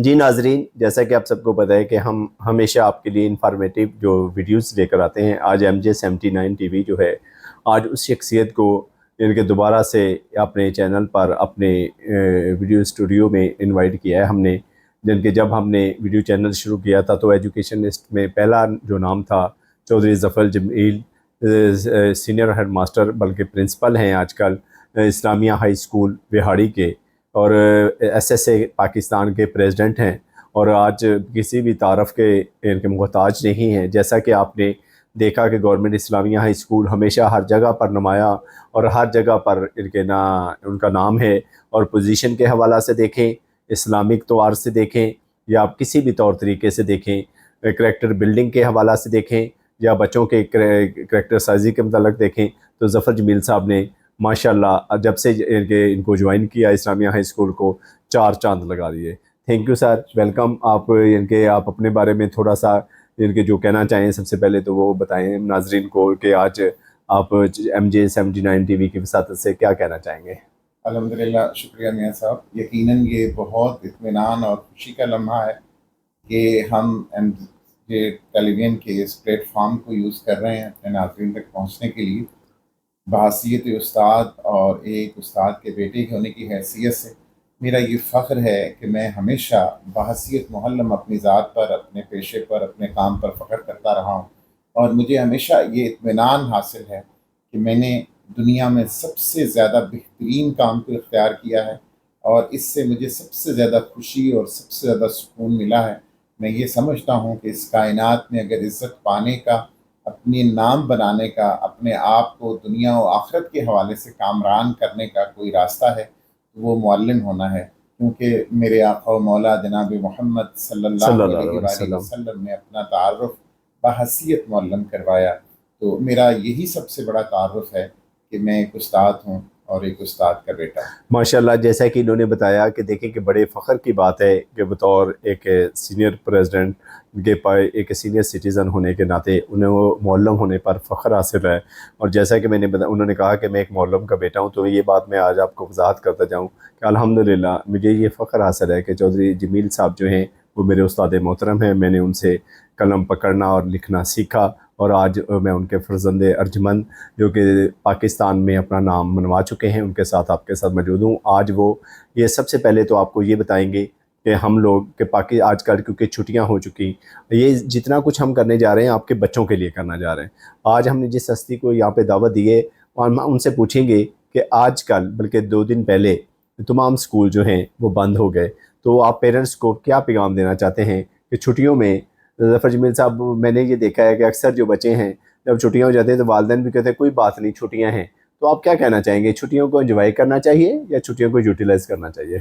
جی ناظرین، جیسا کہ آپ سب کو پتہ ہے کہ ہم ہمیشہ آپ کے لیے انفارمیٹیو جو ویڈیوز لے کر آتے ہیں. آج MJ79 ٹی وی جو ہے آج اس شخصیت کو ان کے دوبارہ سے اپنے چینل پر اپنے ویڈیو اسٹوڈیو میں انوائٹ کیا ہے ہم نے. جن کے جب ہم نے ویڈیو چینل شروع کیا تھا تو ایجوکیشن لسٹ میں پہلا جو نام تھا چودھری ظفر جمیل، سینئر ہیڈ ماسٹر بلکہ پرنسپل ہیں آج کل اسلامیہ ہائی اسکول وہاڑی کے، اور SSA پاکستان کے پریزیڈنٹ ہیں، اور آج کسی بھی تعارف کے ان کے محتاج نہیں ہیں. جیسا کہ آپ نے دیکھا کہ گورنمنٹ اسلامیہ ہائی اسکول ہمیشہ ہر جگہ پر نمایاں اور ہر جگہ پر ان کا نام ہے. اور پوزیشن کے حوالہ سے دیکھیں، اسلامک طور سے دیکھیں، یا آپ کسی بھی طور طریقے سے دیکھیں، کریکٹر بلڈنگ کے حوالہ سے دیکھیں، یا بچوں کے کریکٹر سازی کے متعلق دیکھیں، تو ظفر جمیل صاحب نے ماشاءاللہ جب سے ان کو جوائن کیا اسلامیہ ہائی اسکول کو 4 چاند لگا دیے. Thank you sir, welcome. آپ اپنے بارے میں تھوڑا سا جو کہنا چاہیں سب سے پہلے تو وہ بتائیں ناظرین کو کہ آج آپ MJ79 ٹی وی کی وساطت سے کیا کہنا چاہیں گے. الحمدللہ، شکریہ میاں صاحب. یقیناً یہ بہت اطمینان اور خوشی کا لمحہ ہے کہ ہم ٹیلی ویژن کے اس پلیٹ فارم کو یوز کر رہے ہیں اپنے ناظرین تک پہنچنے کے لیے. بحیثیت استاد اور ایک استاد کے بیٹے ہونے کی حیثیت سے میرا یہ فخر ہے کہ میں ہمیشہ بحیثیت معلم اپنی ذات پر، اپنے پیشے پر، اپنے کام پر فخر کرتا رہا ہوں. اور مجھے ہمیشہ یہ اطمینان حاصل ہے کہ میں نے دنیا میں سب سے زیادہ بہترین کام کو اختیار کیا ہے، اور اس سے مجھے سب سے زیادہ خوشی اور سب سے زیادہ سکون ملا ہے. میں یہ سمجھتا ہوں کہ اس کائنات میں اگر عزت پانے کا، اپنے نام بنانے کا، اپنے آپ کو دنیا و آخرت کے حوالے سے کامران کرنے کا کوئی راستہ ہے تو وہ معلم ہونا ہے. کیونکہ میرے آقا و مولا جناب محمد صلی اللہ علیہ وآلہ وسلم نے اپنا تعارف بحیثیت معلم کروایا. تو میرا یہی سب سے بڑا تعارف ہے کہ میں ایک استاد ہوں اور ایک استاد کا بیٹا. ماشاءاللہ، جیسا کہ انہوں نے بتایا کہ دیکھیں کہ بڑے فخر کی بات ہے کہ بطور ایک سینئر پریزیڈنٹ کے ایک سینئر سٹیزن ہونے کے ناطے انہیں وہ معلم ہونے پر فخر حاصل ہے. اور جیسا کہ انہوں نے کہا کہ میں ایک معلم کا بیٹا ہوں، تو یہ بات میں آج آپ کو وضاحت کرتا جاؤں کہ الحمدللہ مجھے یہ فخر حاصل ہے کہ چودھری جمیل صاحب جو ہیں وہ میرے استاد محترم ہیں. میں نے ان سے قلم پکڑنا اور لکھنا سیکھا، اور آج میں ان کے فرزند ارجمند جو کہ پاکستان میں اپنا نام منوا چکے ہیں ان کے ساتھ آپ کے ساتھ موجود ہوں. آج وہ یہ سب سے پہلے تو آپ کو یہ بتائیں گے کہ ہم لوگ کہ آج کل کیونکہ چھٹیاں ہو چکی، یہ جتنا کچھ ہم کرنے جا رہے ہیں آپ کے بچوں کے لیے کرنا جا رہے ہیں. آج ہم نے جس ہستی کو یہاں پہ دعوت دی ہے، اور ہم ان سے پوچھیں گے کہ آج کل بلکہ 2 دن پہلے تمام سکول جو ہیں وہ بند ہو گئے، تو آپ پیرنٹس کو کیا پیغام دینا چاہتے ہیں کہ چھٹیوں میں ظفر جمیل صاحب میں نے یہ دیکھا ہے کہ اکثر جو بچے ہیں جب چھٹیاں ہو جاتی ہیں تو والدین بھی کہتے ہیں کوئی بات نہیں چھٹیاں ہیں، تو آپ کیا کہنا چاہیں گے؟ چھٹیوں کو انجوائے کرنا چاہیے یا چھٹیوں کو یوٹیلائز کرنا چاہیے؟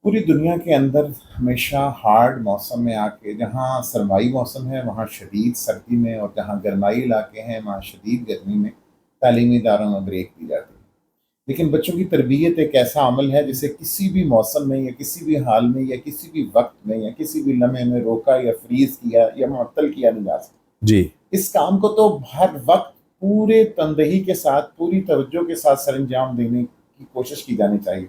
پوری دنیا کے اندر ہمیشہ ہارڈ موسم میں آ کے، جہاں سرمائی موسم ہے وہاں شدید سردی میں، اور جہاں گرمائی علاقے ہیں وہاں شدید گرمی میں تعلیمی اداروں میں بریک دی جاتی ہے. لیکن بچوں کی تربیت ایک ایسا عمل ہے جسے کسی بھی موسم میں یا کسی بھی حال میں یا کسی بھی وقت میں یا کسی بھی لمحے میں روکا یا فریز کیا یا معطل کیا نہیں جا سکتا. جی، اس کام کو تو ہر وقت پورے تندہی کے ساتھ، پوری توجہ کے ساتھ سر انجام دینے کی کوشش کی جانی چاہیے.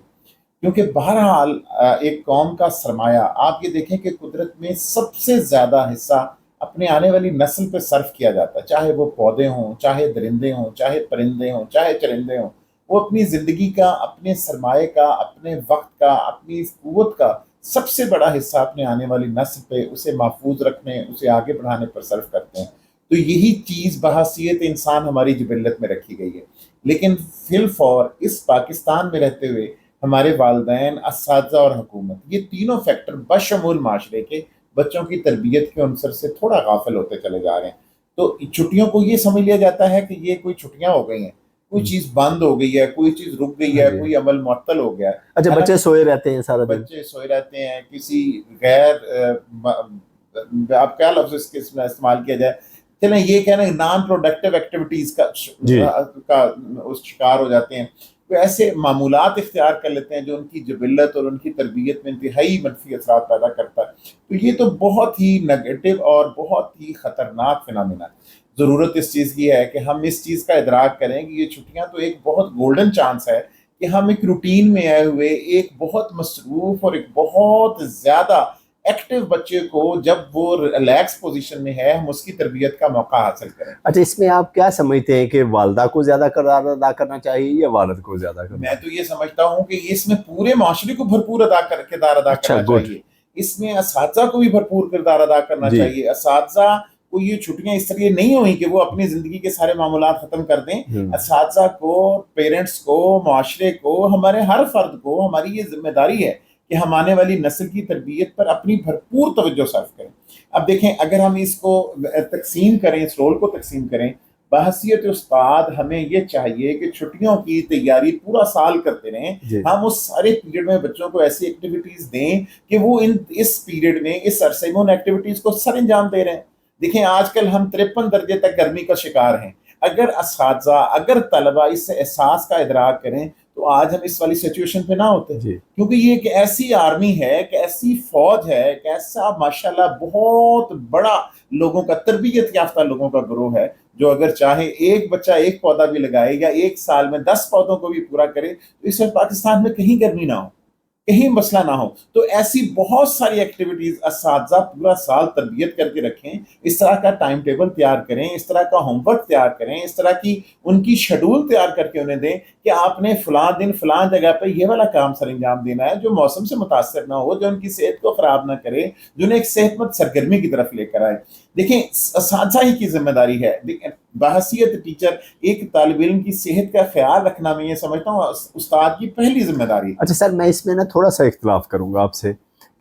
کیونکہ بہرحال ایک قوم کا سرمایہ، آپ یہ دیکھیں کہ قدرت میں سب سے زیادہ حصہ اپنے آنے والی نسل پہ صرف کیا جاتا ہے، چاہے وہ پودے ہوں، چاہے درندے ہوں، چاہے پرندے ہوں، چاہے چرندے ہوں. وہ اپنی زندگی کا، اپنے سرمایے کا، اپنے وقت کا، اپنی قوت کا سب سے بڑا حصہ اپنے آنے والی نسل پہ، اسے محفوظ رکھنے، اسے آگے بڑھانے پر صرف کرتے ہیں. تو یہی چیز بحیثیت انسان ہماری جبلت میں رکھی گئی ہے. لیکن فی الفور اس پاکستان میں رہتے ہوئے ہمارے والدین، اساتذہ اور حکومت، یہ تینوں فیکٹر بشمول معاشرے کے بچوں کی تربیت کے عنصر سے تھوڑا غافل ہوتے چلے جا رہے ہیں. تو چھٹیوں کو یہ سمجھ لیا جاتا ہے کہ یہ کوئی چھٹیاں ہو گئی ہیں، کوئی چیز بند ہو گئی ہے، کوئی چیز رک گئی ہے، کوئی عمل معطل ہو گیا ہے. اچھا، بچے سوئے رہتے ہیں سارا دن، بچے سوئے رہتے ہیں. کسی غیر آپ کیا لفظ اس کے استعمال کیا جائے، چلیں یہ کہنا نان پروڈکٹیو ایکٹیویٹیز کا شکار ہو جاتے ہیں. وہ ایسے معمولات اختیار کر لیتے ہیں جو ان کی جبلت اور ان کی تربیت میں انتہائی منفی اثرات پیدا کرتا ہے. تو یہ تو بہت ہی نیگیٹو اور بہت ہی خطرناک فنامنا ہے. ضرورت اس چیز کی ہے کہ ہم اس چیز کا ادراک کریں کہ یہ چھٹیاں تو ایک بہت گولڈن چانس ہے کہ ہم ایک روٹین میں آئے ہوئے ایک بہت مصروف اور ایک بہت زیادہ ایکٹیو بچے کو جب وہ ریلیکس پوزیشن میں ہے ہم اس کی تربیت کا موقع حاصل کریں. اچھا، اس میں آپ کیا سمجھتے ہیں کہ والدہ کو زیادہ کردار ادا کرنا چاہیے یا والد کو زیادہ کرنا؟ میں تو یہ سمجھتا ہوں کہ اس میں پورے معاشرے کو بھرپور کردار ادا کرنا چاہیے. اس میں اساتذہ کو بھی بھرپور کردار ادا کرنا چاہیے. اساتذہ کو یہ چھٹیاں اس طرح نہیں ہوئی کہ وہ اپنی زندگی کے سارے معاملات ختم کر دیں. اساتذہ کو، پیرنٹس کو، معاشرے کو، ہمارے ہر فرد کو ہماری یہ ذمہ داری ہے کہ ہم آنے والی نسل کی تربیت پر اپنی بھرپور توجہ صرف کریں. اب دیکھیں، اگر ہم اس کو تقسیم کریں، اس رول کو تقسیم کریں، بحیثیت استاد ہمیں یہ چاہیے کہ چھٹیوں کی تیاری پورا سال کرتے رہیں. ہم اس سارے پیریڈ میں بچوں کو ایسی ایکٹیویٹیز دیں کہ وہ اس پیریڈ میں، اس عرصے میں ان ایکٹیویٹیز کو سر انجام دے رہے ہیں. دیکھیں، آج کل ہم 53 درجے تک گرمی کا شکار ہیں. اگر اساتذہ، اگر طلبہ اس احساس کا ادراک کریں تو آج ہم اس والی سچویشن پہ نہ ہوتے. کیونکہ یہ ایک ایسی آرمی ہے، ایک ایسی فوج ہے، ایک ایسا ماشاءاللہ بہت بڑا لوگوں کا، تربیت یافتہ لوگوں کا گروہ ہے، جو اگر چاہے ایک بچہ ایک پودا بھی لگائے یا ایک سال میں 10 پودوں کو بھی پورا کرے تو اس وقت پاکستان میں کہیں گرمی نہ ہو، کہیں مسئلہ نہ ہو. تو ایسی بہت ساری ایکٹیویٹیز اساتذہ پورا سال تربیت کر کے رکھیں. اس طرح کا ٹائم ٹیبل تیار کریں، اس طرح کا ہوم ورک تیار کریں، اس طرح کی ان کی شیڈول تیار کر کے انہیں دیں کہ آپ نے فلاں دن فلاں جگہ پہ یہ والا کام سر انجام دینا ہے جو موسم سے متاثر نہ ہو، جو ان کی صحت کو خراب نہ کرے، جو انہیں ایک صحت مند سرگرمی کی طرف لے کر آئے. دیکھیں، اساتذہ ہی کی ذمہ داری ہے. بحیثیت ٹیچر ایک طالب علم کی صحت کا خیال رکھنا میں یہ سمجھتا ہوں استاد کی پہلی ذمہ داری. اچھا سر، میں اس میں تھوڑا سا اختلاف کروں گا آپ سے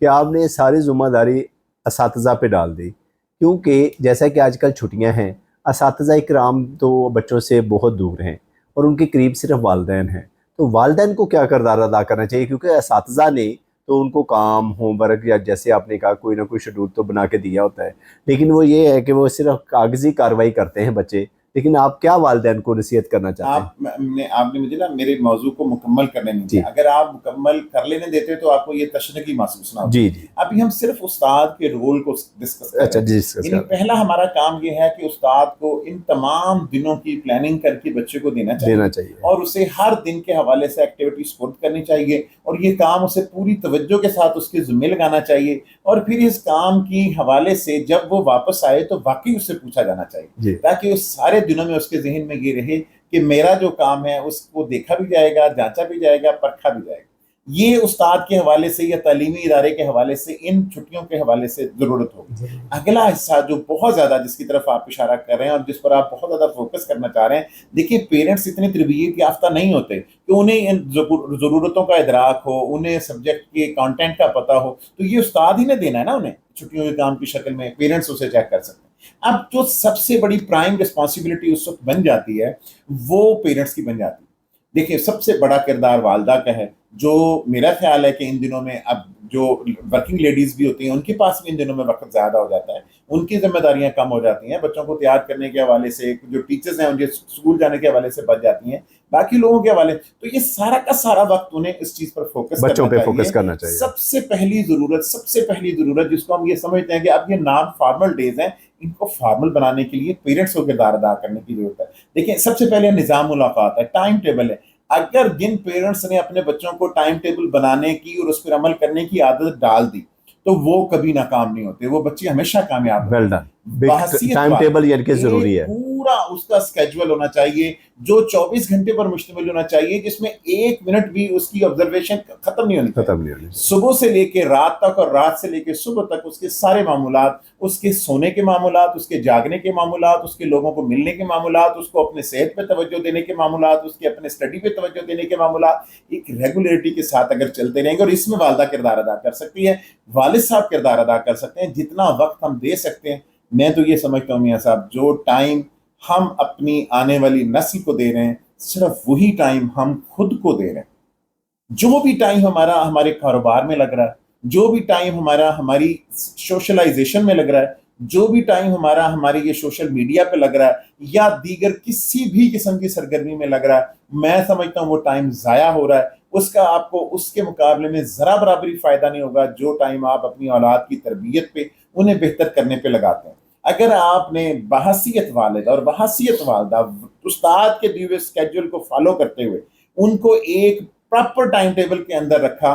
کہ آپ نے ساری ذمہ داری اساتذہ پہ ڈال دی، کیونکہ جیسا کہ آج کل چھٹیاں ہیں، اساتذہ اکرام تو بچوں سے بہت دور ہیں اور ان کے قریب صرف والدین ہیں. تو والدین کو کیا کردار ادا کرنا چاہیے؟ کیونکہ اساتذہ نے تو ان کو کام، ہوم ورک یا جیسے آپ نے کہا کوئی نہ کوئی شیڈول تو بنا کے دیا ہوتا ہے، لیکن وہ یہ ہے کہ وہ صرف کاغذی کارروائی کرتے ہیں بچے. لیکن آپ کیا والدین کو نصیحت کرنا چاہتے ہیں؟ آپ نے مجھے میرے موضوع کو مکمل کرنے نہیں دیا. اگر آپ مکمل کر لینے دیتے تو آپ کو یہ تشنگی محسوس نہ ہوتی. ابھی ہم صرف استاد کے رول کو ڈسکس کر رہے ہیں. پہلا ہمارا کام یہ ہے کہ استاد کو ان تمام دنوں کی پلاننگ کر کے بچے کو دینا چاہیے اور اسے ہر دن کے حوالے سے ایکٹیویٹی سپورٹ کرنی چاہیے اور یہ کام اسے پوری توجہ کے ساتھ اس کے ذمہ لگانا چاہیے. اور پھر اس کام کی حوالے سے جب وہ واپس آئے تو واقعی اس سے پوچھا جانا چاہیے تاکہ اس سارے دنوں میں اس کے ذہن میں یہ رہے کہ میرا جو کام ہے اس کو دیکھا بھی جائے گا، جانچا بھی جائے گا، پرکھا بھی جائے گا. یہ استاد کے حوالے سے یا تعلیمی ادارے کے حوالے سے ان چھٹیوں کے حوالے سے ضرورت ہوگی. اگلا حصہ جو بہت زیادہ جس کی طرف آپ اشارہ کر رہے ہیں اور جس پر آپ بہت زیادہ فوکس کرنا چاہ رہے ہیں، دیکھیے پیرنٹس اتنے تربیت یافتہ نہیں ہوتے کہ انہیں ان ضرورتوں کا ادراک ہو، انہیں سبجیکٹ کے کانٹینٹ کا پتہ ہو. تو یہ استاد ہی نے دینا ہے نا انہیں چھٹیوں کے کام کی شکل میں. پیرنٹس اسے چیک کر سکتے ہیں. اب جو سب سے بڑی پرائم رسپانسبلٹی اس وقت بن جاتی ہے وہ پیرنٹس کی بن جاتی ہے. دیکھیں، سب سے بڑا کردار والدہ کا ہے، جو میرا خیال ہے کہ ان دنوں میں اب جو ورکنگ لیڈیز بھی ہوتی ہیں ان کے پاس بھی ان دنوں میں وقت زیادہ ہو جاتا ہے، ان کی ذمہ داریاں کم ہو جاتی ہیں، بچوں کو تیار کرنے کے حوالے سے جو ٹیچرز ہیں ان کے اسکول جانے کے حوالے سے بچ جاتی ہیں باقی لوگوں کے حوالے. تو یہ سارا کا سارا وقت انہیں اس چیز پر فوکس کرنا چاہیے. سب سے پہلی ضرورت جس کو ہم یہ سمجھتے ہیں کہ اب یہ نان فارمل ڈیز ہیں، ان کو فارمل بنانے کے لیے پیرنٹس کو کردار ادا کرنے کی ضرورت ہے. دیکھیں، سب سے پہلے نظام ملاقات ہے، ٹائم ٹیبل ہے. اگر جن پیرنٹس نے اپنے بچوں کو ٹائم ٹیبل بنانے کی اور اس پر عمل کرنے کی عادت ڈال دی تو وہ کبھی ناکام نہیں ہوتے، وہ بچے ہمیشہ کامیاب ہوتے ہیں. ٹائم ٹیبل یہ کہ ضروری ہے، پورا اس کا اسکیجول ہونا چاہیے جو 24 گھنٹے پر مشتمل ہونا چاہیے، جس میں 1 منٹ بھی اس کی آبزرویشن ختم نہیں ہونی. صبح سے لے کے رات تک اور رات سے لے کے صبح تک اس کے سارے معاملات، اس کے سونے کے معاملات، اس کے جاگنے کے معاملات، اس کے لوگوں کو ملنے کے معاملات، اس کو اپنے صحت پہ توجہ دینے کے معاملات، اس کے اپنے اسٹڈی پہ توجہ دینے کے معاملات ایک ریگولیرٹی کے ساتھ اگر چلتے رہیں گے. اور اس میں والدہ کردار ادا کر سکتی ہے، والد صاحب کردار ادا کر سکتے ہیں. جتنا وقت ہم دے سکتے ہیں، میں تو یہ سمجھتا ہوں میاں صاحب، جو ٹائم ہم اپنی آنے والی نسل کو دے رہے ہیں صرف وہی ٹائم ہم خود کو دے رہے ہیں. جو بھی ٹائم ہمارے کاروبار میں لگ رہا ہے، جو بھی ٹائم ہماری سوشلائزیشن میں لگ رہا ہے، جو بھی ٹائم ہماری یہ سوشل میڈیا پہ لگ رہا ہے یا دیگر کسی بھی قسم کی سرگرمی میں لگ رہا ہے، میں سمجھتا ہوں وہ ٹائم ضائع ہو رہا ہے. اس کا آپ کو اس کے مقابلے میں ذرا برابری فائدہ نہیں ہوگا جو ٹائم آپ اپنی اولاد کی تربیت پہ، انہیں بہتر کرنے پہ لگاتے ہیں. اگر آپ نے بحیثیت والد اور بحیثیت والدہ استاد کے دیے ہوئے اسکیجول کو فالو کرتے ہوئے ان کو ایک پراپر ٹائم ٹیبل کے اندر رکھا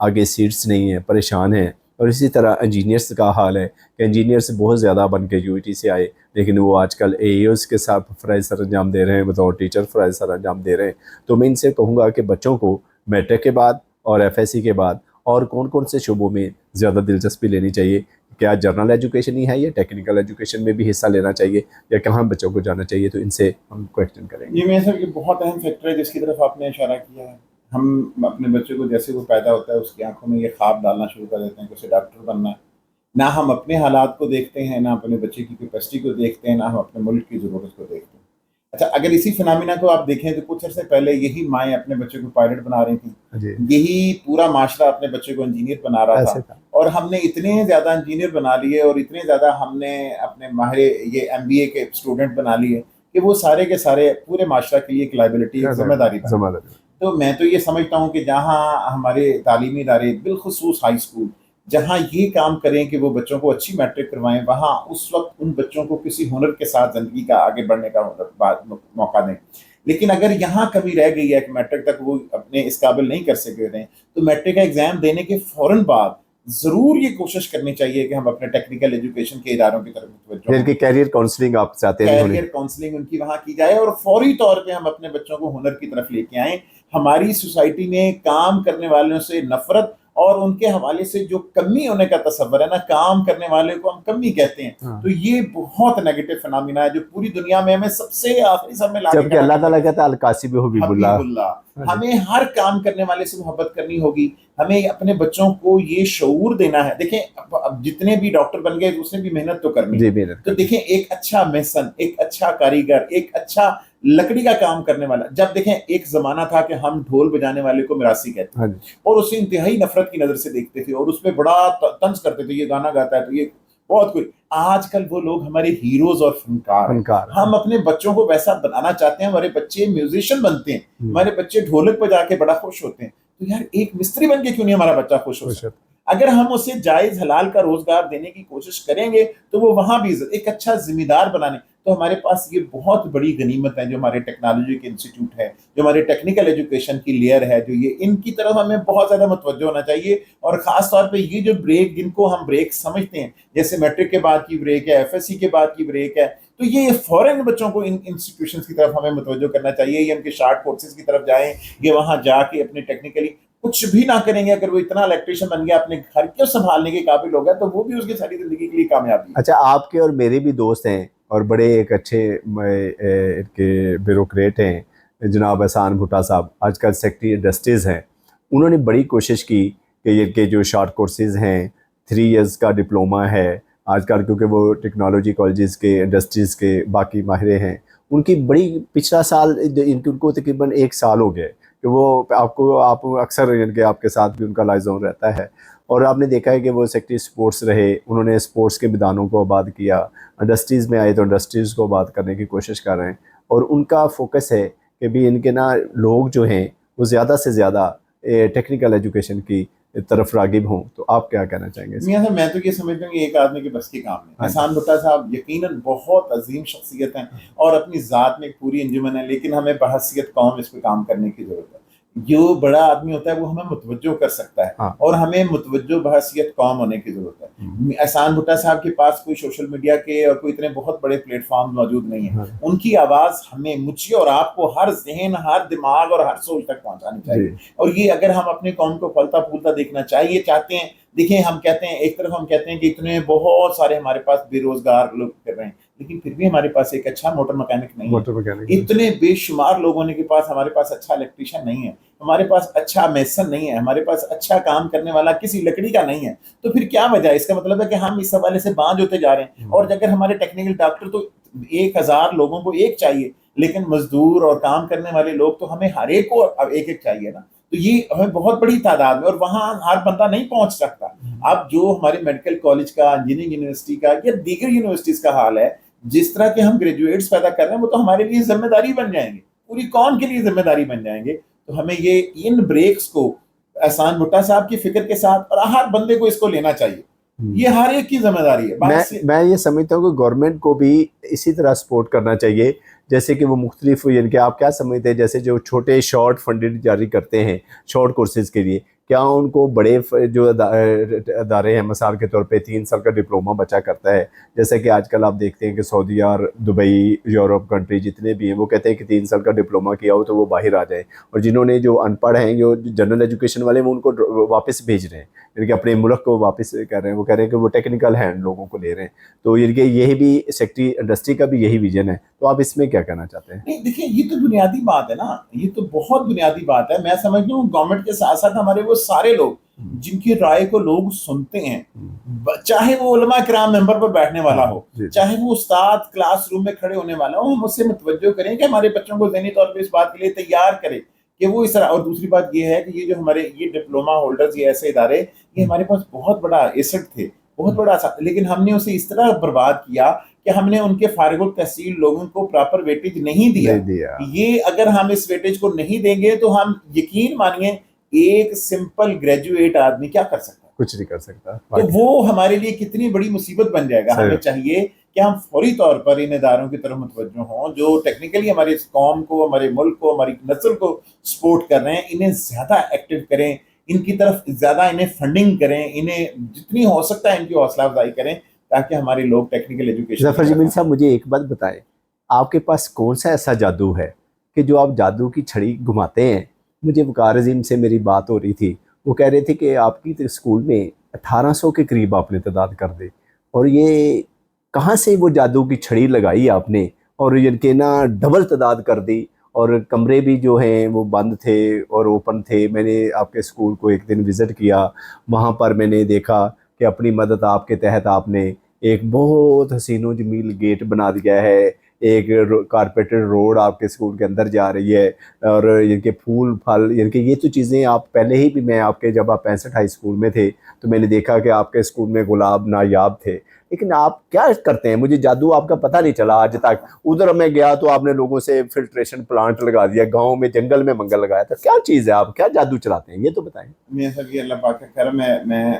آگے سیٹس نہیں ہیں، پریشان ہیں. اور اسی طرح انجینئرس کا حال ہے کہ انجینئرس بہت زیادہ بن کے یو ٹی سے آئے، لیکن وہ آج کل اے ای اوز کے ساتھ فرائض سر انجام دے رہے ہیں، بطور ٹیچر فرائض سر انجام دے رہے ہیں. تو میں ان سے کہوں گا کہ بچوں کو میٹرک کے بعد اور ایف ایس سی کے بعد اور کون کون سے شعبوں میں زیادہ دلچسپی لینی چاہیے؟ کیا جنرل ایجوکیشن ہی ہے یا ٹیکنیکل ایجوکیشن میں بھی حصہ لینا چاہیے، یا کہاں بچوں کو جانا چاہیے؟ تو ان سے ہم کویسچن کریں گے. یہ میں سر یہ بہت اہم فیکٹر ہے جس کی طرف آپ نے اشارہ کیا ہے. ہم اپنے بچے کو جیسے وہ پیدا ہوتا ہے اس کی آنکھوں میں یہ خواب ڈالنا شروع کر دیتے ہیں کہ اسے ڈاکٹر بننا ہے. نہ ہم اپنے حالات کو دیکھتے ہیں، نہ اپنے بچے کی کیپیسٹی کو دیکھتے ہیں، نہ ہم اپنے ملک کی ضرورت کو دیکھتے ہیں. اچھا، اگر اسی فنامنا کو آپ دیکھیں تو کچھ عرصے پہلے یہی مائیں اپنے بچے کو پائلٹ بنا رہی تھیں، یہی پورا معاشرہ اپنے بچے کو انجینئر بنا رہا تھا. اور ہم نے اتنے زیادہ انجینئر بنا لیے اور اتنے زیادہ ہم نے اپنے ماہر یہ ایم بی اے کے اسٹوڈنٹ بنا لیے کہ وہ سارے کے سارے پورے معاشرہ کے لیے ایک لائبلٹی، ایک ذمہ داری بن گئی. تو میں تو یہ سمجھتا ہوں کہ جہاں ہمارے تعلیمی ادارے بالخصوص ہائی اسکول جہاں یہ کام کریں کہ وہ بچوں کو اچھی میٹرک کروائیں، وہاں اس وقت ان بچوں کو کسی ہنر کے ساتھ زندگی کا آگے بڑھنے کا موقع دیں. لیکن اگر یہاں کمی رہ گئی ہے کہ میٹرک تک وہ اپنے اس قابل نہیں کر سکے ہیں، تو میٹرک کا ایگزام دینے کے فوراً بعد ضرور یہ کوشش کرنی چاہیے کہ ہم اپنے ٹیکنیکل ایجوکیشن کے اداروں کی طرف توجہ دیں. کیریئر کاؤنسلنگ آپ چاہتے ہیں؟ کیریئر کاؤنسلنگ ان کی وہاں کی جائے اور فوری طور پہ ہم اپنے بچوں کو ہنر کی طرف لے کے آئیں. ہماری سوسائٹی میں کام کرنے والوں سے نفرت اور ان کے حوالے سے جو کمی ہونے کا تصور ہے نا، کام کرنے والے کو ہم کمی کہتے ہیں، تو یہ بہت نیگیٹو فنامنا ہے جو پوری دنیا میں ہمیں سب سے آخری سب میں لا کے، جبکہ اللہ تعالیٰ کہتا ہے القاسب حبیب اللہ. ہمیں ہر کام کرنے والے سے محبت کرنی ہوگی. ہمیں اپنے بچوں کو یہ شعور دینا ہے. دیکھیں اب جتنے بھی ڈاکٹر بن گئے اس نے بھی محنت تو کرنی ہے. تو دیکھیں ایک اچھا میسن، ایک اچھا کاریگر، ایک اچھا لکڑی کا کام کرنے والا، جب دیکھیں ایک زمانہ تھا کہ ہم ڈھول بجانے والے کو میراثی کہتے ہیں اور اسے انتہائی نفرت کی نظر سے دیکھتے تھے اور اس پہ بڑا طنز کرتے تھے، یہ گانا گاتا ہے تو یہ بہت کچھ. آج کل وہ لوگ ہمارے ہیروز اور فنکار. ہم اپنے بچوں کو ویسا بنانا چاہتے ہیں. ہمارے بچے میوزیشین بنتے ہیں، ہمارے بچے ڈھولک بجا کے بڑا خوش ہوتے ہیں. تو یار ایک مستری بن کے کیوں نہیں ہمارا بچہ خوش ہو سکتا؟ اگر ہم اسے جائز حلال کا روزگار دینے کی کوشش کریں گے تو وہ وہاں بھی ایک اچھا ذمہ دار بنانے. تو ہمارے پاس یہ بہت بڑی غنیمت ہے جو ہمارے ٹیکنالوجی کے انسٹیٹیوٹ ہے، جو ہمارے ٹیکنیکل ایجوکیشن کی لیئر ہے، جو یہ ان کی طرف ہمیں بہت زیادہ متوجہ ہونا چاہیے. اور خاص طور پہ یہ جو بریک جن کو ہم بریک سمجھتے ہیں، جیسے میٹرک کے بعد کی بریک ہے، ایف ایس سی کے بعد کی بریک ہے، تو یہ فوراً بچوں کو ان انسٹیٹیوشنز کی طرف ہمیں متوجہ کرنا چاہیے. یہ ان کے شارٹ کورسز کی طرف جائیں، یہ وہاں جا کے اپنے ٹیکنیکلی کچھ بھی نہ کریں گے. اگر وہ اتنا الیکٹریشین بن گیا، اپنے گھر کو سنبھالنے کے قابل ہو گیا، تو وہ بھی اس کی ساری زندگی کے لیے کامیابی. اچھا، آپ کے اور میرے بھی دوست ہیں اور بڑے ایک اچھے کے بیوروکریٹ ہیں جناب احسان بھٹا صاحب، آج کل سیکٹری انڈسٹریز ہیں. انہوں نے بڑی کوشش کی کہ یہ کے جو شارٹ کورسز ہیں، 3 ایئرز کا ڈپلوما ہے آج کل، کیونکہ وہ ٹیکنالوجی کالجز کے، انڈسٹریز کے باقی ماہرے ہیں، ان کی بڑی پچھلا سال ان کو تقریباً 1 سال ہو گئے کہ وہ آپ اکثر ان کے آپ کے ساتھ بھی ان کا لائزون رہتا ہے. اور آپ نے دیکھا ہے کہ وہ سیکٹری سپورٹس رہے، انہوں نے سپورٹس کے میدانوں کو آباد کیا. انڈسٹریز میں آئے تو انڈسٹریز کو آباد کرنے کی کوشش کر رہے ہیں. اور ان کا فوکس ہے کہ بھی ان کے لوگ جو ہیں وہ زیادہ سے زیادہ ٹیکنیکل ایجوکیشن کی طرف راغب ہوں. تو آپ کیا کہنا چاہیں گے؟ میاں صاحب میں تو یہ سمجھتا ہوں کہ ایک آدمی کے بس کے کام ہے. احسان بھٹا صاحب یقیناً بہت عظیم شخصیت ہیں اور اپنی ذات میں ایک پوری انجمن ہے، لیکن ہمیں بحیثیت قوم اس پہ کام کرنے کی ضرورت ہے. جو بڑا آدمی ہوتا ہے وہ ہمیں متوجہ کر سکتا ہے اور ہمیں متوجہ بحیثیت قوم ہونے کی ضرورت ہے. احسان بھٹا صاحب کے پاس کوئی سوشل میڈیا کے اور کوئی اتنے بہت بڑے پلیٹ فارم موجود نہیں ہیں. ان کی آواز ہمیں، مجھے اور آپ کو ہر ذہن، ہر دماغ اور ہر سوچ تک پہنچانی چاہیے. اور یہ اگر ہم اپنے قوم کو پھلتا پھولتا دیکھنا چاہتے ہیں. دیکھیں ہم کہتے ہیں ایک طرف ہم کہتے ہیں کہ اتنے بہت سارے ہمارے پاس بے روزگار لوگ کر رہے ہیں، لیکن پھر بھی ہمارے پاس ایک اچھا موٹر مکینک نہیں ہے. اتنے بے شمار لوگ ہونے کے پاس ہمارے پاس اچھا الیکٹریشین نہیں ہے، ہمارے پاس اچھا میسن نہیں ہے، ہمارے پاس اچھا کام کرنے والا کسی لکڑی کا نہیں ہے. تو پھر کیا وجہ ہے؟ اس کا مطلب ہے کہ ہم اس حوالے سے بانجھ ہوتے جا رہے ہیں. اور اگر ہمارے ٹیکنیکل ڈاکٹر تو 1000 لوگوں کو ایک چاہیے، لیکن مزدور اور کام کرنے والے لوگ تو ہمیں ہر ایک کو ایک چاہیے نا. تو یہ ہمیں بہت بڑی تعداد میں، اور وہاں ہر بندہ نہیں پہنچ سکتا. اب جو ہمارے میڈیکل کالج کا، انجینئرنگ یونیورسٹی کا یا دیگر یونیورسٹیز کا حال ہے، جس طرح کے ہم گریجویٹس پیدا کر رہے ہیں، وہ تو ہمارے لیے ذمہ داری بن جائیں گے، پوری قوم کے لیے ذمہ داری بن جائیں گے. تو ہمیں یہ ان بریکس کو احسان بھٹا صاحب کی فکر کے ساتھ اور ہر بندے کو اس کو لینا چاہیے. یہ ہر ایک کی ذمہ داری ہے. میں یہ سمجھتا ہوں کہ گورنمنٹ کو بھی اسی طرح سپورٹ کرنا چاہیے، جیسے کہ وہ مختلف، یعنی کہ آپ کیا سمجھتے ہیں جیسے جو چھوٹے شارٹ فنڈڈ جاری کرتے ہیں شارٹ کورسز کے لیے، کیا ان کو بڑے جو ادارے ہیں مثال کے طور پہ 3 سال کا ڈپلومہ بچہ کرتا ہے، جیسے کہ آج کل آپ دیکھتے ہیں کہ سعودیہ اور دبئی، یورپ کنٹری جتنے بھی ہیں وہ کہتے ہیں کہ 3 سال کا ڈپلومہ کیا ہو تو وہ باہر آ جائیں، اور جنہوں نے جو ان پڑھ ہیں، جو جنرل ایجوکیشن والے ہیں، وہ ان کو واپس بھیج رہے ہیں، یعنی کہ اپنے ملک کو واپس کر رہے ہیں، وہ کہہ رہے ہیں کہ وہ ٹیکنیکل ہینڈ لوگوں کو لے رہے ہیں، تو یعنی کہ یہی بھی سیکٹری انڈسٹری کا بھی یہی ویژن ہے، تو آپ اس میں کیا کہنا چاہتے ہیں؟ نہیں دیکھیں، یہ تو بنیادی بات ہے نا، یہ تو بہت بنیادی بات ہے. میں سمجھتا ہوں گورنمنٹ کے ساتھ ساتھ ہمارے وہ سارے لوگ جن کی رائے کو لوگ سنتے ہیں، چاہے وہ علماء کرام ممبر پر بیٹھنے والا ہو، چاہے وہ استاد کلاس روم میں کھڑے ہونے والا ہو، ہم اس سے متوجہ کریں کہ ہمارے بچوں کو ذہنی طور پہ اس بات کے لیے تیار کریں کہ وہ اس طرح. اور دوسری بات یہ ہے کہ یہ جو ہمارے یہ ڈپلوما ہولڈرز، یہ ایسے ادارے، یہ ہمارے پاس بہت بڑا ایسٹ تھے، بہت بڑا، لیکن ہم نے اسے اس طرح برباد کیا کہ ہم نے ان کے فارغ التحصیل لوگوں کو پراپر ویٹیج نہیں دیا. یہ اگر ہم اس ویٹیج کو نہیں دیں گے تو ہم یقین مانیے ایک سمپل گریجویٹ آدمی کیا کر سکتا ہے؟ کچھ نہیں کر سکتا. تو وہ ہمارے لیے کتنی بڑی مصیبت بن جائے گا. ہمیں چاہیے کہ ہم فوری طور پر ان اداروں کی طرف متوجہ ہوں جو ٹیکنیکلی ہمارے قوم کو، ہمارے ملک کو، ہماری نسل کو سپورٹ کر رہے ہیں. انہیں زیادہ ایکٹیو کریں، ان کی طرف زیادہ انہیں فنڈنگ کریں، انہیں جتنی ہو سکتا ہے ان کی حوصلہ افزائی کریں تاکہ ہمارے لوگ ٹیکنیکل ایجوکیشن. ظفر جمیل صاحب، مجھے ایک بات بتائیں، آپ کے پاس کون سا ایسا جادو ہے کہ جو آپ جادو کی چھڑی گھماتے ہیں؟ مجھے وقار عظیم سے میری بات ہو رہی تھی، وہ کہہ رہے تھے کہ آپ کی اسکول میں 1800 کے قریب آپ نے تعداد کر دی، اور یہ کہاں سے وہ جادو کی چھڑی لگائی آپ نے، اور یہ کہ نا ڈبل تعداد کر دی، اور کمرے بھی جو ہیں وہ بند تھے اور اوپن تھے. میں نے آپ کے اسکول کو ایک دن وزٹ کیا، وہاں پر میں نے دیکھا کہ اپنی مدد آپ کے تحت آپ نے ایک بہت حسین و جمیل گیٹ بنا دیا ہے، ایک کارپیٹڈ روڈ آپ کے اسکول کے اندر جا رہی ہے، اور یہ کہ پھول پھل، یعنی کہ یہ تو چیزیں آپ پہلے ہی بھی، میں آپ کے جب آپ 65 ہائی اسکول میں تھے تو میں نے دیکھا کہ آپ کے اسکول میں گلاب نایاب تھے، لیکن آپ کیا کرتے ہیں؟ مجھے جادو آپ کا پتہ نہیں چلا آج تک. ادھر میں گیا تو آپ نے لوگوں سے فلٹریشن پلانٹ لگا دیا، گاؤں میں جنگل میں منگل لگایا تھا. کیا چیز ہے؟ آپ کیا جادو چلاتے ہیں؟ یہ تو بتائیں. میں سب یہ اللہ پاک کا کرم ہے.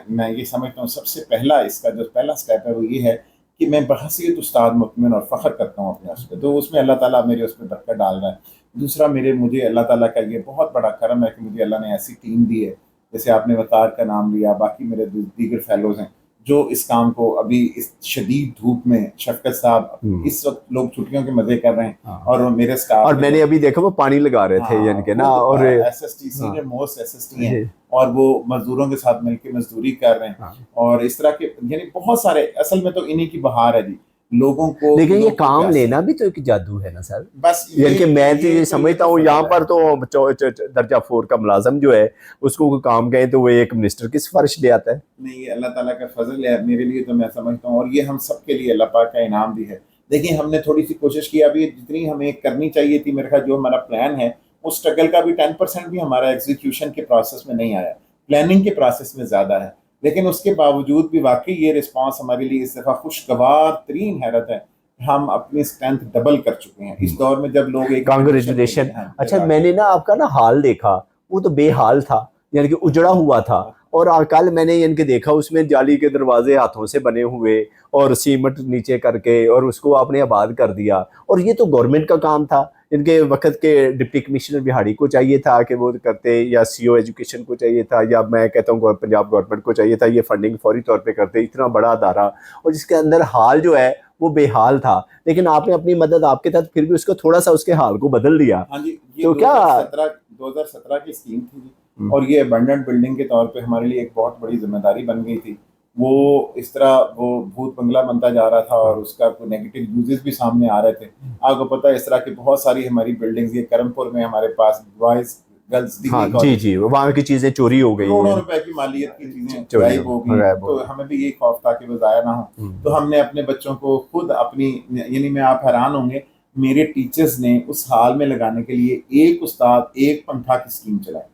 میں یہ سمجھتا ہوں سب سے پہلا اس کا جو پہلا اسٹیپ ہے وہ یہ ہے کہ میں بحیثیت استاد مطمئن اور فخر کرتا ہوں اپنے اس پہ، تو اس میں اللہ تعالیٰ میرے اس پہ برکت ڈال رہا ہے. دوسرا مجھے اللہ تعالیٰ کا یہ بہت بڑا کرم ہے کہ مجھے اللہ نے ایسی ٹیم دی ہے، جیسے آپ نے وقار کا نام لیا، باقی میرے دیگر فیلوز ہیں جو اس کام کو ابھی اس شدید دھوپ میں، شفقت صاحب اس وقت لوگ چھٹیوں کے مزے کر رہے ہیں، اور میرے سٹاف، اور میں نے ابھی دیکھا وہ پانی لگا رہے تھے، یعنی کہ نا، اور S S T senior most S S T ہیں، اور وہ مزدوروں کے ساتھ مل کے مزدوری کر رہے ہیں، اور اس طرح کے یعنی بہت سارے. اصل میں تو انہی کی بہار ہے جی، لوگوں کو. لیکن یہ کام لینا بھی تو ایک جادو ہے نا سر. بس یعنی کہ میں تو یہ سمجھتا ہوں یہاں پر تو درجہ 4 کا ملازم جو ہے اس کو کام کہیں تو وہ ایک منسٹر کی سفارش لے آتا ہے. نہیں، یہ اللہ تعالیٰ کا فضل ہے میرے لیے، تو میں سمجھتا ہوں، اور یہ ہم سب کے لیے اللہ پاک کا انعام بھی ہے. دیکھیں، ہم نے تھوڑی سی کوشش کی، ابھی جتنی ہمیں کرنی چاہیے تھی، میرے خیال جو ہمارا پلان ہے اس اسٹرگل کا بھی 10% بھی ہمارا ایگزیکیوشن کے پروسیس میں نہیں آیا، پلاننگ کے پروسیس میں زیادہ ہے. لیکن اس کے باوجود بھی واقعی یہ رسپانس ہمارے لیے اس دفعہ خوشگوار ترین حیرت ہے. ہم اپنی اسٹرینتھ ڈبل کر چکے ہیں اس دور میں، جب لوگ ایک کانگریچولیشن. اچھا، میں نے نا آپ کا نا حال دیکھا، وہ تو بے حال تھا، یعنی کہ اجڑا ہوا تھا، اور کل میں نے یعنی کہ دیکھا اس میں جالی کے دروازے ہاتھوں سے بنے ہوئے اور سیمنٹ نیچے کر کے، اور اس کو آپ نے آباد کر دیا. اور یہ تو گورنمنٹ کا کام تھا، ان کے وقت کے ڈپٹی کمشنر بہاڑی کو چاہیے تھا کہ وہ کرتے، یا سی او ایجوکیشن کو چاہیے تھا، یا میں کہتا ہوں پنجاب گورنمنٹ کو چاہیے تھا، یہ فنڈنگ فوری طور پہ کرتے. اتنا بڑا ادارہ اور جس کے اندر حال جو ہے وہ بے حال تھا، لیکن آپ نے اپنی مدد آپ کے تحت پھر بھی اس کو تھوڑا سا اس کے حال کو بدل دیا. ہاں جی، تو کیا 2017 کی اسکیم تھی جی، اور یہ ابنڈنٹ بلڈنگ کے طور پہ ہمارے لیے ایک بہت بڑی ذمہ داری بن گئی تھی. وہ اس طرح وہ بھوت بنگلہ بنتا جا رہا تھا، اور اس کا کوئی نیگیٹو یوزز بھی سامنے آ رہے تھے. آپ کو پتہ ہے اس طرح کی بہت ساری ہماری بلڈنگز، یہ کرم پور میں ہمارے پاس بوائز گرلز جی جی وہاں کی چیزیں چوری ہو گئی، کروڑوں روپے کی مالیت کی چیزیں غائب ہو گئی. تو ہمیں بھی یہی خوف تھا کہ وہ ضائع نہ ہو. تو ہم نے اپنے بچوں کو خود اپنی، یعنی میں آپ حیران ہوں گے، میرے ٹیچرز نے اس حال میں لگانے کے لیے ایک استاد ایک پنکھا کی اسکیم چلائی،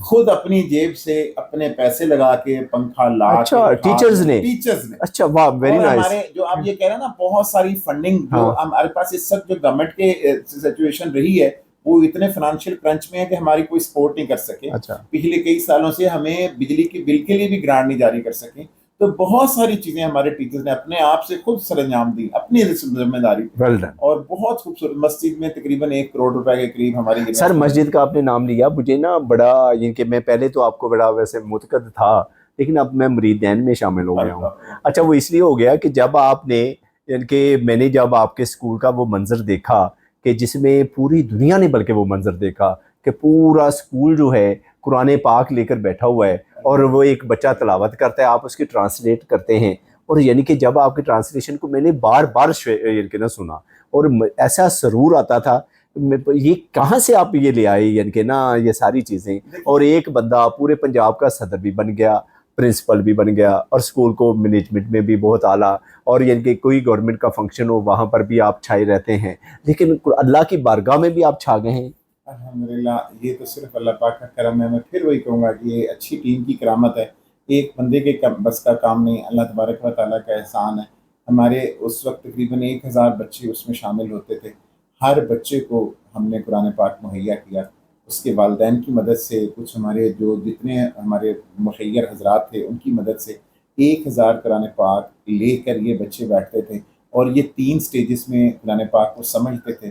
خود اپنی جیب سے اپنے پیسے لگا کے پنکھا لا کے. اچھا، ٹیچرز نے؟ اچھا، واہ، ویری نائس. ہمارے جو آپ یہ کہہ رہے ہیں نا، بہت ساری فنڈنگ جو ہمارے پاس اس وقت جو گورنمنٹ کے سچویشن رہی ہے، وہ اتنے فائنینشیل کرنچ میں ہے کہ ہماری کوئی سپورٹ نہیں کر سکے. پچھلے کئی سالوں سے ہمیں بجلی کے بل کے لیے بھی گرانٹ نہیں جاری کر سکے. تو بہت ساری چیزیں ہمارے ٹیچرز نے اپنے آپ سے خود سر انجام دی اپنی ذمہ داری پہ، ویل ڈن. اور بہت خوبصورت مسجد میں تقریباً 1 کروڑ روپے کے قریب ہماری سر مسجد کا آپ نے نام لیا، مجھے نا بڑا یعنی کہ میں پہلے تو آپ کو بڑا ویسے معتقد تھا، لیکن اب میں مریدین میں شامل ہو گیا ہوں. اچھا وہ اس لیے ہو گیا کہ جب آپ نے یعنی کہ میں نے جب آپ کے اسکول کا وہ منظر دیکھا کہ جس میں پوری دنیا نے بلکہ وہ منظر دیکھا کہ پورا اسکول جو ہے قرآن پاک لے کر بیٹھا ہوا ہے اور وہ ایک بچہ تلاوت کرتا ہے، آپ اس کی ٹرانسلیٹ کرتے ہیں، اور یعنی کہ جب آپ کی ٹرانسلیشن کو میں نے بار بار یعنی کہ نہ سنا اور ایسا سرور آتا تھا، یہ کہاں سے آپ یہ لے آئے یعنی کہ نا یہ ساری چیزیں، اور ایک بندہ پورے پنجاب کا صدر بھی بن گیا، پرنسپل بھی بن گیا، اور اسکول کو مینجمنٹ میں بھی بہت اعلیٰ، اور یعنی کہ کوئی گورنمنٹ کا فنکشن ہو وہاں پر بھی آپ چھائے رہتے ہیں، لیکن اللہ کی بارگاہ میں بھی آپ چھا گئے ہیں. الحمدللہ یہ تو صرف اللہ پاک کا کرم ہے. میں پھر وہی کہوں گا کہ یہ اچھی ٹیم کی کرامت ہے، ایک بندے کے بس کا کام نہیں، اللہ تبارک و تعالیٰ کا احسان ہے. ہمارے اس وقت تقریباً 1000 بچے اس میں شامل ہوتے تھے، ہر بچے کو ہم نے قرآن پاک مہیا کیا، اس کے والدین کی مدد سے، کچھ ہمارے جو جتنے ہمارے مخیر حضرات تھے ان کی مدد سے 1000 قرآن پاک لے کر یہ بچے بیٹھتے تھے، اور یہ 3 سٹیجز میں قرآن پاک کو سمجھتے تھے.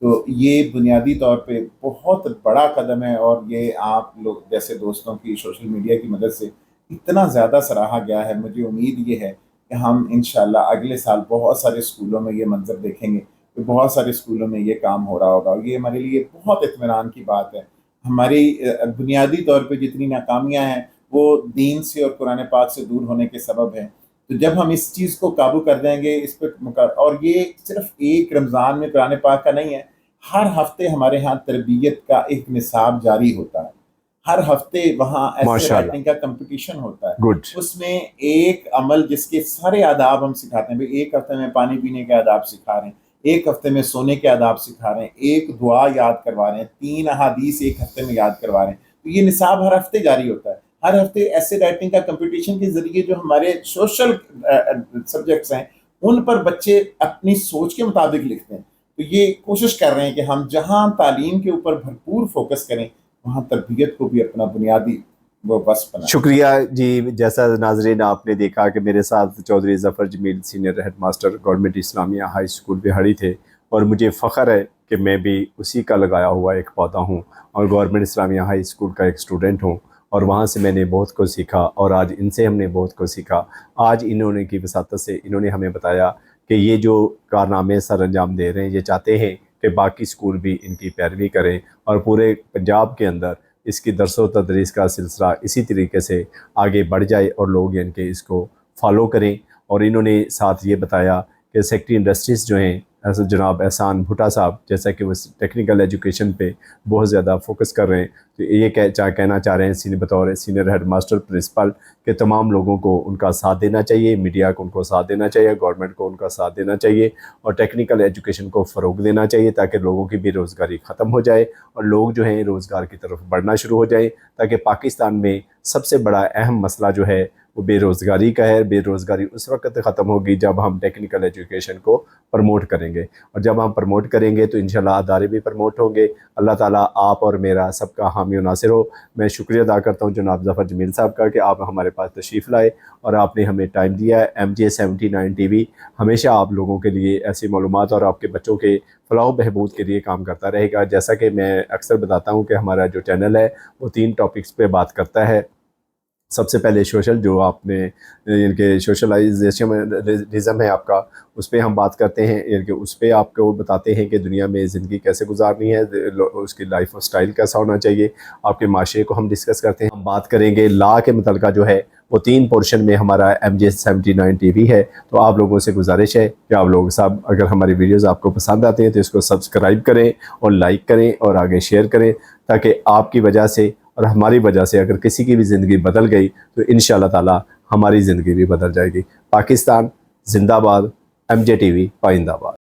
تو یہ بنیادی طور پہ بہت بڑا قدم ہے، اور یہ آپ لوگ جیسے دوستوں کی سوشل میڈیا کی مدد سے اتنا زیادہ سراہا گیا ہے. مجھے امید یہ ہے کہ ہم انشاءاللہ اگلے سال بہت سارے اسکولوں میں یہ منظر دیکھیں گے، کہ بہت سارے اسکولوں میں یہ کام ہو رہا ہوگا. یہ ہمارے لیے بہت اطمینان کی بات ہے. ہماری بنیادی طور پہ جتنی ناکامیاں ہیں وہ دین سے اور قرآن پاک سے دور ہونے کے سبب ہیں. تو جب ہم اس چیز کو قابو کر دیں گے اس پہ، اور یہ صرف ایک رمضان میں قرآن پاک کا نہیں ہے، ہر ہفتے ہمارے ہاں تربیت کا ایک نصاب جاری ہوتا ہے، ہر ہفتے وہاں ایسے رائٹنگ کا کمپٹیشن ہوتا ہے. گڈ. اس میں ایک عمل جس کے سارے آداب ہم سکھاتے ہیں. بھئی ایک ہفتے میں پانی پینے کے آداب سکھا رہے ہیں، ایک ہفتے میں سونے کے آداب سکھا رہے ہیں، ایک دعا یاد کروا رہے ہیں، 3 احادیث ایک ہفتے میں یاد کروا رہے ہیں. تو یہ نصاب ہر ہفتے جاری ہوتا ہے. ہر ہفتے ایسے رائٹنگ کا کمپٹیشن کے ذریعے جو ہمارے سوشل سبجیکٹس ہیں ان پر بچے اپنی سوچ کے مطابق لکھتے ہیں. تو یہ کوشش کر رہے ہیں کہ ہم جہاں تعلیم کے اوپر بھرپور فوکس کریں وہاں تربیت کو بھی اپنا بنیادی وہ بس بنائیں. شکریہ جی. جیسا ناظرین آپ نے دیکھا کہ میرے ساتھ چودھری ظفر جمیل سینئر ہیڈ ماسٹر گورنمنٹ اسلامیہ ہائی اسکول بہاڑی تھے، اور مجھے فخر ہے کہ میں بھی اسی کا لگایا ہوا ایک پودا ہوں اور گورنمنٹ اسلامیہ ہائی اسکول کا ایک اسٹوڈنٹ ہوں، اور وہاں سے میں نے بہت کچھ سیکھا، اور آج ان سے ہم نے بہت کچھ سیکھا. آج انہوں نے کی وساطت سے انہوں نے ہمیں بتایا کہ یہ جو کارنامے سر انجام دے رہے ہیں، یہ چاہتے ہیں کہ باقی اسکول بھی ان کی پیروی کریں، اور پورے پنجاب کے اندر اس کی درس و تدریس کا سلسلہ اسی طریقے سے آگے بڑھ جائے اور لوگ ان کے اس کو فالو کریں. اور انہوں نے ساتھ یہ بتایا کہ سیکٹری انڈسٹریز جو ہیں جناب احسان بھٹا صاحب، جیسا کہ وہ ٹیکنیکل ایجوکیشن پہ بہت زیادہ فوکس کر رہے ہیں، تو یہ کہنا چاہ رہے ہیں بطور سینئر ہیڈ ماسٹر پرنسپل کہ تمام لوگوں کو ان کا ساتھ دینا چاہیے، میڈیا کو ان کو ساتھ دینا چاہیے، گورنمنٹ کو ان کا ساتھ دینا چاہیے، اور ٹیکنیکل ایجوکیشن کو فروغ دینا چاہیے تاکہ لوگوں کی بے روزگاری ختم ہو جائے اور لوگ جو ہیں روزگار کی طرف بڑھنا شروع ہو جائیں، تاکہ پاکستان میں سب سے بڑا اہم مسئلہ جو ہے وہ بے روزگاری کا ہے. بے روزگاری اس وقت ختم ہوگی جب ہم ٹیکنیکل ایجوکیشن کو پروموٹ کریں گے، اور جب ہم پروموٹ کریں گے تو انشاءاللہ ادارے بھی پروموٹ ہوں گے. اللہ تعالیٰ آپ اور میرا سب کا حامی و ناصر ہو. میں شکریہ ادا کرتا ہوں جناب ظفر جمیل صاحب کا کہ آپ ہمارے پاس تشریف لائے اور آپ نے ہمیں ٹائم دیا ہے. MJ79 TV ہمیشہ آپ لوگوں کے لیے ایسی معلومات اور آپ کے بچوں کے فلاح و بہبود کے لیے کام کرتا رہے گا. جیسا کہ میں اکثر بتاتا ہوں کہ ہمارا جو چینل ہے وہ 3 ٹاپکس پہ بات کرتا ہے. سب سے پہلے سوشل، جو آپ نے یعنی کہ سوشلائزیشن ہے آپ کا، اس پہ ہم بات کرتے ہیں، یعنی کہ اس پہ آپ کو بتاتے ہیں کہ دنیا میں زندگی کیسے گزارنی ہے، اس کی لائف سٹائل کیسا ہونا چاہیے. آپ کے معاشرے کو ہم ڈسکس کرتے ہیں. ہم بات کریں گے لا کے متعلقہ جو ہے وہ 3 پورشن میں ہمارا MJ79 TV ہے. تو آپ لوگوں سے گزارش ہے کہ آپ لوگ صاحب اگر ہماری ویڈیوز آپ کو پسند آتے ہیں تو اس کو سبسکرائب کریں اور لائک کریں اور آگے شیئر کریں، تاکہ آپ کی وجہ سے اور ہماری وجہ سے اگر کسی کی بھی زندگی بدل گئی تو انشاءاللہ تعالی ہماری زندگی بھی بدل جائے گی. پاکستان زندہ باد. MJ TV پائندہ باد.